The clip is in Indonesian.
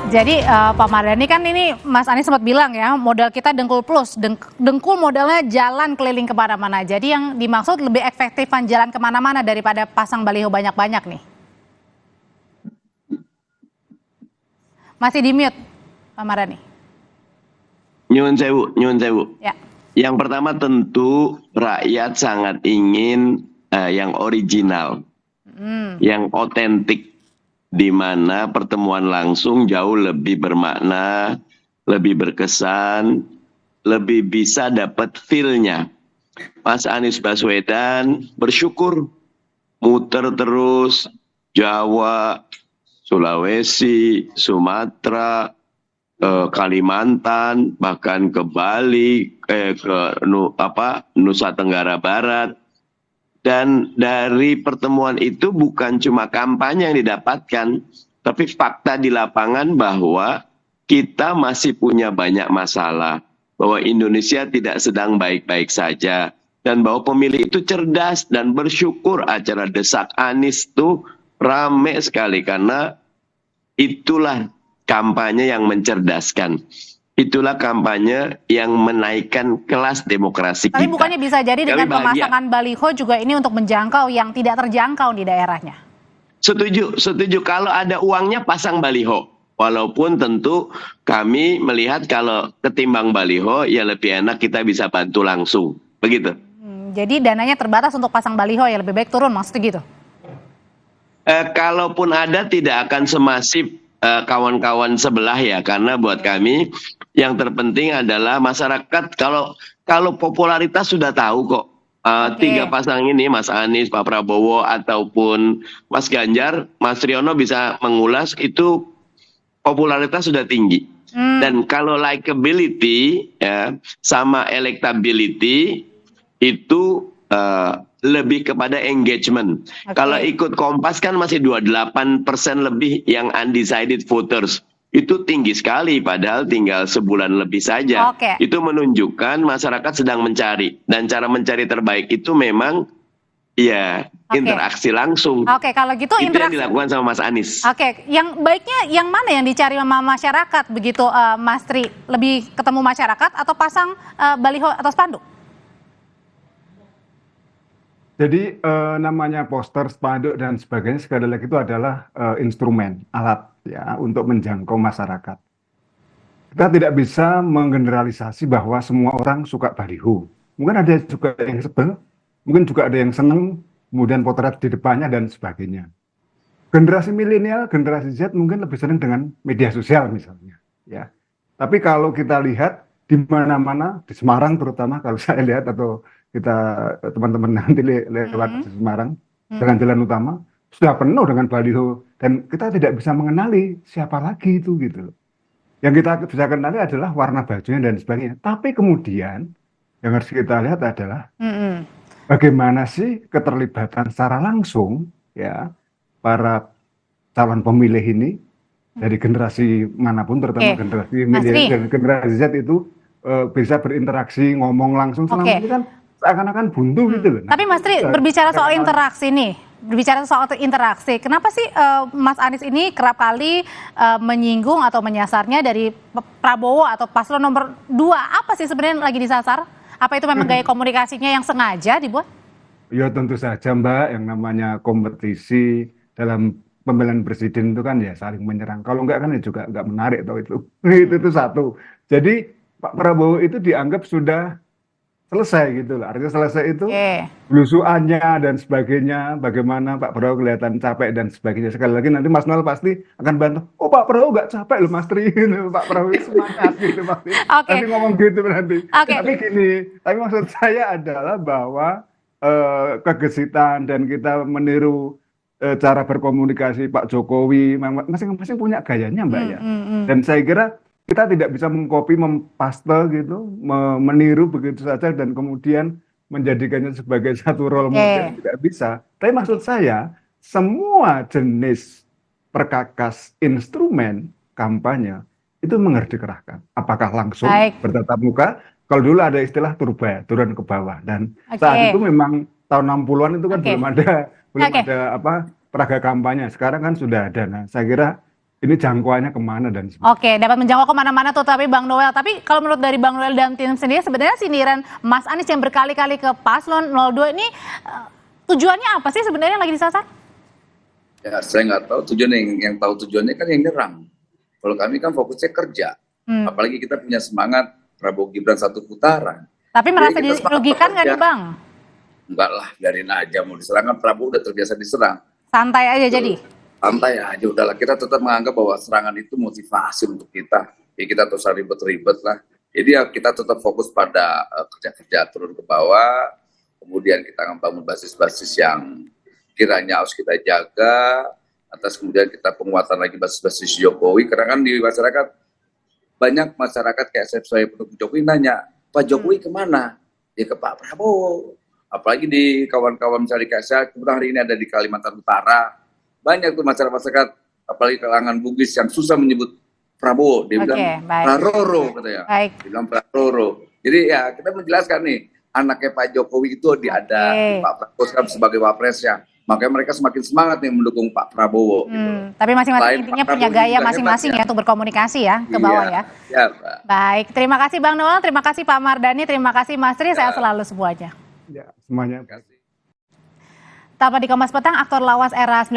Jadi Pak Mardhani kan ini Mas Anies sempat bilang ya modal kita dengkul plus, dengkul modalnya jalan keliling kemana-mana. Jadi yang dimaksud lebih efektifan jalan kemana-mana daripada pasang baliho banyak-banyak nih. Masih di mute Pak Mardhani. Nyuwun sewu. Ya. Yang pertama tentu rakyat sangat ingin yang original, yang otentik, di mana pertemuan langsung jauh lebih bermakna, lebih berkesan, lebih bisa dapat feel-nya. Mas Anies Baswedan bersyukur muter terus Jawa, Sulawesi, Sumatera, Kalimantan, bahkan ke Bali, Nusa Tenggara Barat. Dan dari pertemuan itu bukan cuma kampanye yang didapatkan, tapi fakta di lapangan bahwa kita masih punya banyak masalah, bahwa Indonesia tidak sedang baik-baik saja, dan bahwa pemilih itu cerdas dan bersyukur acara Desak Anies itu rame sekali karena itulah kampanye yang mencerdaskan. Itulah kampanye yang menaikkan kelas demokrasi kita. Tapi bukannya bisa jadi dengan pemasangan baliho juga ini untuk menjangkau yang tidak terjangkau di daerahnya? Setuju. Kalau ada uangnya pasang baliho. Walaupun tentu kami melihat kalau ketimbang baliho ya lebih enak kita bisa bantu langsung. Begitu. Jadi dananya terbatas untuk pasang baliho ya lebih baik turun maksudnya gitu? Kalaupun ada tidak akan semasif kawan-kawan sebelah ya, karena buat kami yang terpenting adalah masyarakat kalau popularitas sudah tahu kok. Tiga pasang ini Mas Anies, Pak Prabowo ataupun Mas Ganjar, Mas Riono bisa mengulas itu popularitas sudah tinggi. Dan kalau likability ya sama electability itu lebih kepada engagement. Kalau ikut Kompas kan masih 28% lebih yang undecided voters. Itu tinggi sekali padahal tinggal sebulan lebih saja. Itu menunjukkan masyarakat sedang mencari. Dan cara mencari terbaik itu memang ya interaksi langsung. Kalau gitu itu yang dilakukan sama Mas Anies. Yang baiknya yang mana yang dicari sama masyarakat begitu Mas Tri? Lebih ketemu masyarakat atau pasang baliho atau spanduk? Jadi namanya poster, spanduk dan sebagainya sekali lagi itu adalah instrumen, alat ya untuk menjangkau masyarakat. Kita tidak bisa menggeneralisasi bahwa semua orang suka baliho. Mungkin ada juga yang sebel, mungkin juga ada yang seneng, kemudian potret di depannya dan sebagainya. Generasi milenial, generasi Z mungkin lebih senang dengan media sosial misalnya, ya. Tapi kalau kita lihat di mana-mana di Semarang terutama kalau saya lihat atau kita teman-teman nanti lewat di Semarang jalan-jalan utama sudah penuh dengan baliho dan kita tidak bisa mengenali siapa lagi itu gitu. Yang kita bisa kenali adalah warna bajunya dan sebagainya. Tapi kemudian yang harus kita lihat adalah bagaimana sih keterlibatan secara langsung ya para calon pemilih ini dari generasi manapun terutama generasi milenial dan generasi Z itu bisa berinteraksi ngomong langsung selama ini kan seakan-akan buntu gitu loh. Tapi Mas Tri berbicara soal interaksi nih, kenapa sih Mas Anies ini kerap kali menyinggung atau menyasarnya dari Prabowo atau paslon nomor 2? Apa sih sebenarnya lagi disasar? Apa itu memang gaya komunikasinya yang sengaja dibuat? Ya tentu saja Mbak, yang namanya kompetisi dalam pemilihan presiden itu kan ya saling menyerang. Kalau enggak kan ya juga enggak menarik tau itu. Itu satu. Jadi Pak Prabowo itu dianggap sudah selesai gitu loh. Artinya selesai itu belusuannya dan sebagainya, bagaimana Pak Prabowo kelihatan capek dan sebagainya. Sekali lagi nanti Mas Noel pasti akan bantu. Oh Pak Prabowo nggak capek loh Mas Tri. Pak Prabowo semangat gitu pasti. Nanti ngomong gitu nanti. Tapi gini, tapi maksud saya adalah bahwa kegesitan dan kita meniru cara berkomunikasi Pak Jokowi, masing-masing punya gayanya Mbak ya. Dan saya kira kita tidak bisa mengcopy, mempaste gitu, meniru begitu saja dan kemudian menjadikannya sebagai satu role model, tidak bisa. Tapi maksud saya, semua jenis perkakas instrumen kampanye itu mengerti kerahkan. Apakah langsung bertatap muka? Kalau dulu ada istilah turba, turun ke bawah. Dan saat itu memang tahun 60-an itu kan belum ada peraga kampanye. Sekarang kan sudah ada. Nah, saya kira ini jangkauannya kemana dan sebagainya. Oke, dapat menjangkau kemana-mana tuh, tapi Bang Noel. Tapi kalau menurut dari Bang Noel dan tim sendiri, sebenarnya sindiran Mas Anies yang berkali-kali ke paslon 02 ini tujuannya apa sih sebenarnya yang lagi disasar? Ya, saya nggak tahu tujuannya, yang tahu tujuannya kan yang nyerang. Kalau kami kan fokusnya kerja. Apalagi kita punya semangat Prabowo Gibran satu putaran. Tapi merasa Jadi kita dirugikan nggak semangat nih Bang? Enggak lah, biarin aja mau diserang, kan Prabowo udah terbiasa diserang. Santai aja jadi? Santai aja, udahlah, kita tetap menganggap bahwa serangan itu motivasi untuk kita. Ya kita terus ribet-ribet lah. Jadi ya kita tetap fokus pada kerja-kerja turun ke bawah, kemudian kita membangun basis-basis yang kiranya harus kita jaga, atas kemudian kita penguatan lagi basis-basis Jokowi, karena kan di masyarakat, banyak masyarakat kayak saya pendukung Jokowi nanya, Pak Jokowi kemana? Ya ke Pak Prabowo. Apalagi di kawan-kawan misalnya kayak saya, kebetulan hari ini ada di Kalimantan Utara, banyak tuh masyarakat, apalagi kalangan Bugis yang susah menyebut Prabowo, dia bilang Praroro katanya, dia bilang Praroro. Jadi ya kita menjelaskan nih, anaknya Pak Jokowi itu ada Pak Prabowo sebagai wapresnya, makanya mereka semakin semangat nih mendukung Pak Prabowo. Gitu. Tapi masing-masing intinya punya gaya masing-masing ya untuk berkomunikasi ya ke bawah ya. Baik, terima kasih Bang Noel, terima kasih Pak Mardhani, terima kasih Mas Tri, sehat selalu semuanya. Ya, semuanya. Dapat di Kompas Petang, aktor lawas era 90